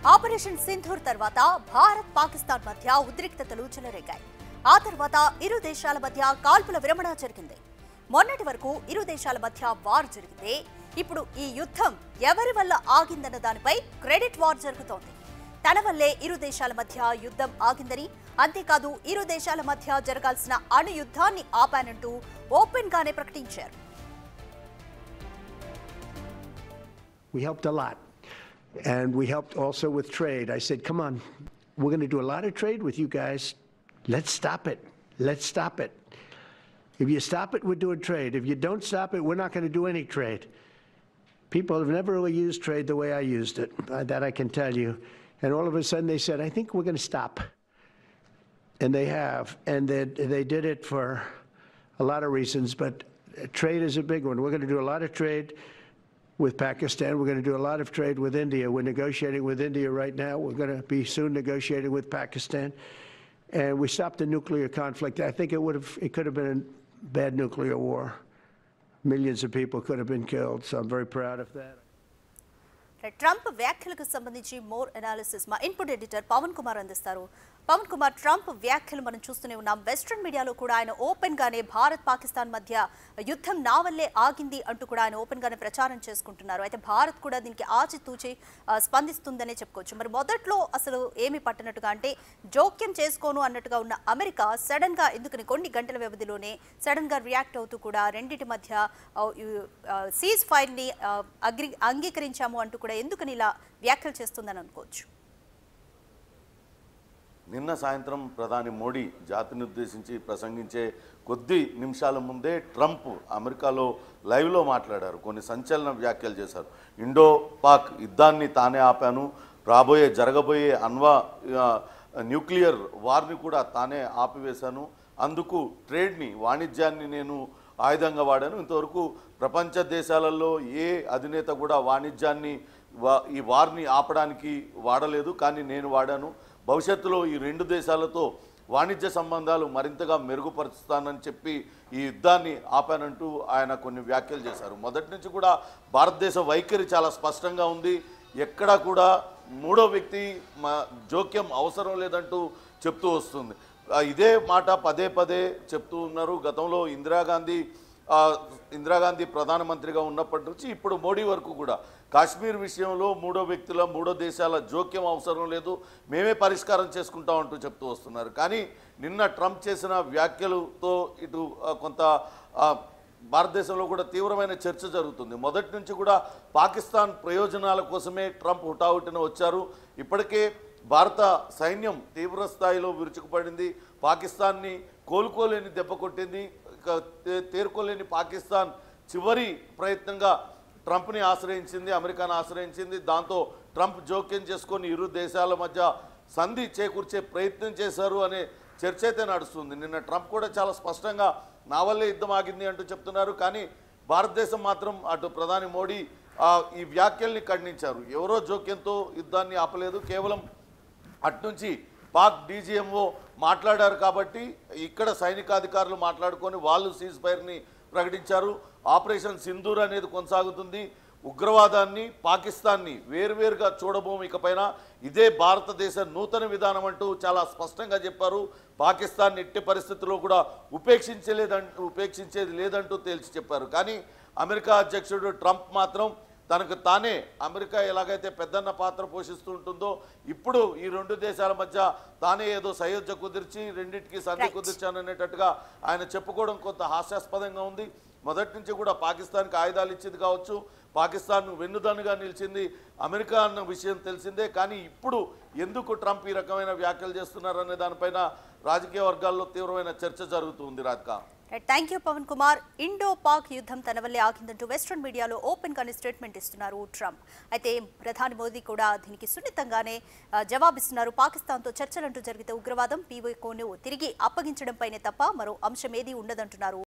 Operation Sindoor తర్వాత భారత్ పాకిస్తాన్ మధ్య ఉద్రిక్తతలు చెలరేగాయి. ఆ తర్వాత ఇరు దేశాల మధ్య కాల్పుల విరమణ జరిగింది. మొన్నటి వరకు ఇరు దేశాల మధ్య వార్ జరిగితే ఇప్పుడు ఈ యుద్ధం ఎవరి వల్ల ఆగిందన్న దానిపై క్రెడిట్ వార్ జరుగుతోంది. తన వల్లే ఇరు దేశాల మధ్య యుద్ధం ఆగిందని, అంతేకాదు ఇరు దేశాల మధ్య జరగాల్సిన అణు యుద్ధాన్ని ఆపానంటూ ఓపెన్ గానే ప్రకటించారు. We helped a lot. And we helped also with trade. I said, come on, we're going to do a lot of trade with you guys. Let's stop it. Let's stop it. If you stop it, we're doing trade. If you don't stop it, we're not going to do any trade. People have never really used trade the way I used it. That I can tell you. And all of a sudden they said, I think we're going to stop. And they have. And they did it for a lot of reasons, but trade is a big one. We're going to do a lot of trade with Pakistan. We're going to do a lot of trade with India. We're negotiating with India right now. We're going to be soon negotiating with Pakistan. And we stopped the nuclear conflict. I think it could have been a bad nuclear war. Millions of people could have been killed. So I'm very proud of that. Trump వ్యాఖ్యలకు సంబంధించి more analysis మా input editor Pawan Kumar అందిస్తారు. Pawan Kumar, Trump వ్యాఖ్యలు మనం చూస్తూనే ఉన్నాం. Western మీడియాలో కూడా ఆయన ఓపెన్ గానే భారత్ పాకిస్తాన్ మధ్య యుద్ధం నా వల్లే ఆగింది అంటూ కూడా ఆయన ఓపెన్ గానే ప్రచారం చేసుకుంటున్నారు. అయితే భారత్ కూడా దీనికి ఆచితూచి స్పందిస్తుందనే చెప్పుకోవచ్చు. మరి మొదట్లో అసలు ఏమి పట్టనట్టుగా, అంటే జోక్యం చేసుకోను అన్నట్టుగా ఉన్న అమెరికా సడన్ గా ఎందుకని కొన్ని గంటల వ్యవధిలోనే సడన్ గా రియాక్ట్ అవుతూ కూడా రెండింటి మధ్య సీజ్ ఫైర్ ని అంగీకరించాము అంటూ కూడా ఎందుకని ఇలా వ్యాఖ్యలు చేస్తుందని అనుకోవచ్చు. నిన్న సాయంత్రం ప్రధాని మోడీ జాతిని ఉద్దేశించి ప్రసంగించే కొద్ది నిమిషాల ముందే ట్రంప్ అమెరికాలో లైవ్లో మాట్లాడారు. కొన్ని సంచలన వ్యాఖ్యలు చేశారు. ఇండో పాక్ యుద్ధాన్ని తానే ఆపాను, జరగబోయే న్యూక్లియర్ వార్ని కూడా తానే ఆపివేశాను, అందుకు ట్రేడ్ని, వాణిజ్యాన్ని నేను ఆయుధంగా వాడాను. ఇంతవరకు ప్రపంచ దేశాలలో ఏ అధినేత కూడా వాణిజ్యాన్ని ఈ వార్ని ఆపడానికి వాడలేదు, కానీ నేను వాడాను. భవిష్యత్తులో ఈ రెండు దేశాలతో వాణిజ్య సంబంధాలు మరింతగా మెరుగుపరుస్తానని చెప్పి ఈ యుద్ధాన్ని ఆపానంటూ ఆయన కొన్ని వ్యాఖ్యలు చేశారు. మొదటి నుంచి కూడా భారతదేశ వైఖరి చాలా స్పష్టంగా ఉంది. ఎక్కడా కూడా మూడో వ్యక్తి జోక్యం అవసరం లేదంటూ చెప్తూ వస్తుంది. ఇదే మాట పదే పదే చెప్తూ ఉన్నారు. గతంలో ఇందిరాగాంధీ ప్రధానమంత్రిగా ఉన్నప్పటి నుంచి ఇప్పుడు మోడీ వరకు కూడా కాశ్మీర్ విషయంలో మూడో దేశాల జోక్యం అవసరం లేదు, మేమే పరిష్కారం చేసుకుంటామంటూ చెప్తూ వస్తున్నారు. కానీ నిన్న ట్రంప్ చేసిన వ్యాఖ్యలతో ఇటు కొంత భారతదేశంలో కూడా తీవ్రమైన చర్చ జరుగుతుంది. మొదటి నుంచి కూడా పాకిస్తాన్ ప్రయోజనాల కోసమే ట్రంప్ హుటాహుటిన వచ్చారు. ఇప్పటికే భారత సైన్యం తీవ్ర స్థాయిలో విరుచుకుపడింది. పాకిస్తాన్ని కోలుకోలేని దెబ్బ కొట్టింది. తేరుకోలేని పాకిస్తాన్ చివరి ప్రయత్నంగా ట్రంప్ని ఆశ్రయించింది, అమెరికాను ఆశ్రయించింది. దాంతో ట్రంప్ జోక్యం చేసుకొని ఇరు దేశాల మధ్య సంధి చేకూర్చే ప్రయత్నం చేశారు అనే చర్చ అయితే నడుస్తుంది. నిన్న ట్రంప్ కూడా చాలా స్పష్టంగా నా వల్లే యుద్ధం ఆగింది అంటూ చెప్తున్నారు. కానీ భారతదేశం మాత్రం అటు ప్రధాని మోడీ ఈ వ్యాఖ్యల్ని ఖండించారు. ఎవరో జోక్యంతో యుద్ధాన్ని ఆపలేదు, కేవలం అట్నుంచి పాక్ డీజీఎంఓ మాట్లాడారు కాబట్టి ఇక్కడ సైనికాధికారులు మాట్లాడుకొని వాళ్ళు సీజ్ ఫైర్ని ప్రకటించారు. ఆపరేషన్ సింధూర్ అనేది కొనసాగుతుంది. ఉగ్రవాదాన్ని, పాకిస్తాన్ని వేరువేరుగా చూడబోము ఇకపైన. ఇదే భారతదేశ నూతన విధానం అంటూ చాలా స్పష్టంగా చెప్పారు. పాకిస్తాన్ ఎట్టి పరిస్థితుల్లో కూడా ఉపేక్షించేది లేదంటూ తేల్చి చెప్పారు. కానీ అమెరికా అధ్యక్షుడు ట్రంప్ మాత్రం తనకు తానే అమెరికా ఎలాగైతే పెద్దన్న పాత్ర పోషిస్తూ ఉంటుందో ఇప్పుడు ఈ రెండు దేశాల మధ్య తానే ఏదో సయోధ్య కుదిర్చి రెండింటికి సంధి కుదిర్చాననేటట్టుగా ఆయన చెప్పుకోవడం కొంత హాస్యాస్పదంగా ఉంది. మొదటి నుంచి కూడా పాకిస్తాన్కి ఆయుధాలు ఇచ్చింది కావచ్చు, పాకిస్తాన్ వెన్నుదన్నుగా నిలిచింది అమెరికా అన్న విషయం తెలిసిందే. కానీ ఇప్పుడు ఎందుకు ట్రంప్ ఈ రకమైన వ్యాఖ్యలు చేస్తున్నారనే దానిపైన రాజకీయ వర్గాల్లో తీవ్రమైన చర్చ జరుగుతుంది. Radhika, thank you Pavan Kumar. Indo Pak యుద్ధం తన వల్లే ఆగిందంటూ వెస్ట్రన్ మీడియాలో ఓపెన్ గానే స్టేట్మెంట్ ఇస్తున్నారు ట్రంప్. అయితే ప్రధాని మోదీ కూడా దీనికి సున్నితంగానే జవాబిస్తున్నారు. పాకిస్తాన్తో చర్చలంటూ జరిగితే ఉగ్రవాదం, పీఓకేను తిరిగి అప్పగించడంపైనే తప్ప మరో అంశం ఏదీ ఉండదంటున్నారు.